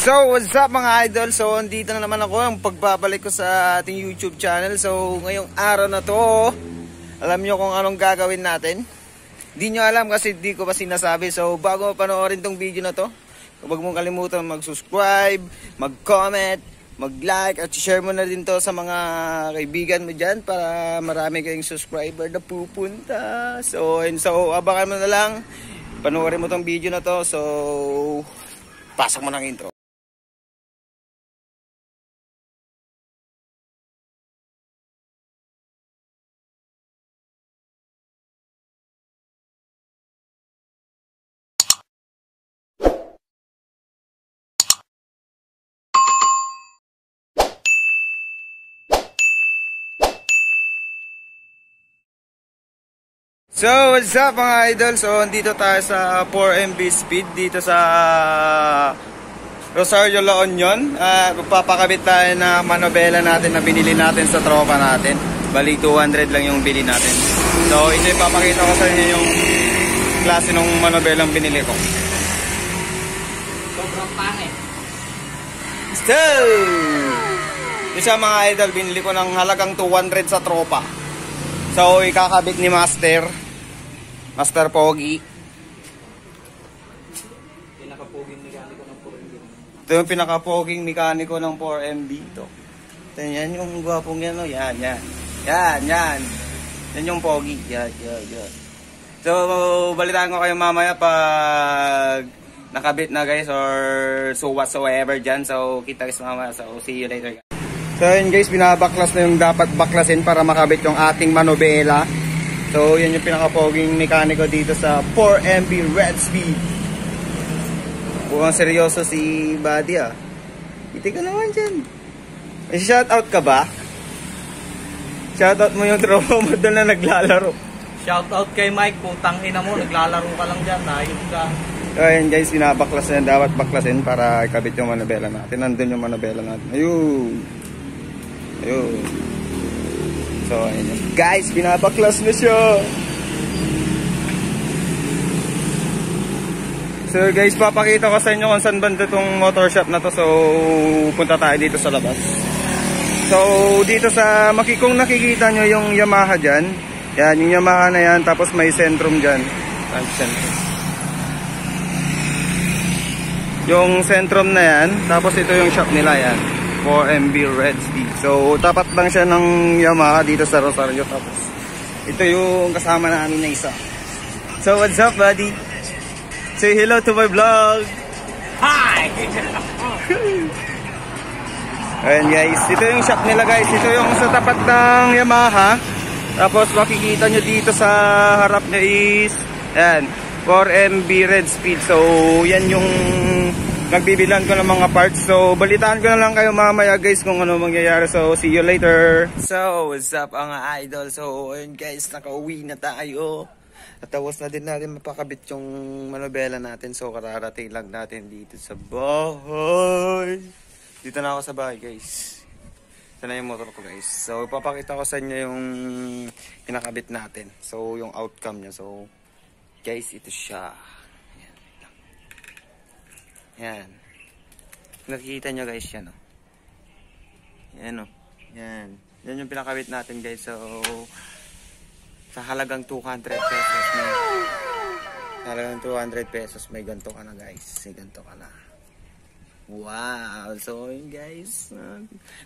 So, what's up mga idol? So, andito na naman ako ang pagbabalik ko sa ating YouTube channel. So, ngayong araw na to, alam nyo kung anong gagawin natin? Di nyo alam kasi di ko pa sinasabi. So, bago panoorin tong video na to, huwag mong kalimutan mag-subscribe, mag-comment, mag-like, at share mo na din to sa mga kaibigan mo dyan para marami kayong subscriber na pupunta. So, abangan mo na lang. Panoorin mo tong video na to. So, pasok mo ng intro. So, what's up mga idol? So, dito tayo sa 4MB speed dito sa Rosario La Union. Magpapakabit tayo na manobela natin na binili natin sa tropa natin. Bali 200 lang yung bili natin. So, ito ipapakita ko sa inyo yung klase ng manobelang binili ko. Sobrang pangit. So, isa mga idol, binili ko ng halagang 200 sa tropa. So, ikakabit ni Master Pogi. Pinakapoging mekaniko ng 4MB. Ito yung pinakapoging mekaniko ng 4MB ito. Ito yan yung gwapong yan. Yan. Yan yung Pogi. Yan. So, balitaan ko kayo mamaya pag nakabit na guys or so whatsoever dyan. So, kita guys mamaya. So, see you later. So, yun guys, binabaklas na yung dapat baklasin para makabit yung ating manobela. So, yun yung pinakapoging mekaniko dito sa 4MB Red Speed. Mukhang seryoso si Buddy ah. Iti ka naman dyan. May shoutout ka ba? Shoutout mo yung tropa mo doon na naglalaro. Shoutout kay Mike, putang ina mo, naglalaro ka lang dyan, ayun ka. So, yun guys, binabaklas na yan. Dapat baklasin para ikabit yung manobela natin. Nandun yung manobela natin. Ayun. So, ayun. Guys, binabaklas na siya. So, guys, papakita ko sa inyo kung saan banda itong motor shop na to. So, punta tayo dito sa labas. So, dito sa kung nakikita nyo yung Yamaha dyan. Yan, yung Yamaha na yan. Tapos may Centrum dyan. Yung Centrum na yan. Tapos ito yung shop nila yan. 4MB Red Speed. So, tapat lang siya ng Yamaha dito sa Rosario. Tapos, ito yung kasama namin na isa. So, what's up, buddy? Say hello to my vlog. Hi! Ayan, guys. Ito yung shop nila, guys. Ito yung sa tapat ng Yamaha. Tapos, makikita nyo dito sa harap nyo is, ayan, 4MB Red Speed. So, yan yung nagbibilan ko ng mga parts. So, balitaan ko na lang kayo mamaya guys kung ano mangyayari. So, see you later. So, what's up mga idol? So, ayun guys, nakauwi na tayo. At tapos na din natin mapakabit yung manobela natin. So, kararating lang natin dito sa bahay. Dito na ako sa bahay guys. Ito na yung motor ko guys. So, ipapakita ko sa inyo yung pinakabit natin. So, yung outcome niya. So, guys, ito siya. Yan. Nakikita nyo guys yan oh. Yan oh. Yan. Yan yung pinakabit natin guys. So, sa halagang 200 pesos may halagang 200 pesos may ganito ka na guys. May ganito ka na. Wow. So, yun guys.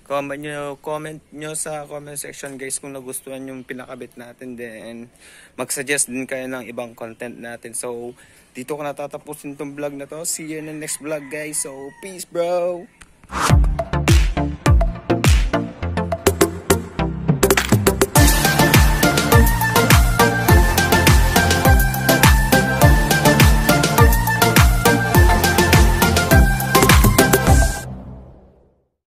Comment nyo sa comment section guys kung nagustuhan yung pinakabit natin. Then, mag-suggest din kayo ng ibang content natin. So, dito ko natatapusin tong vlog na to. See you in the next vlog guys. So, peace bro!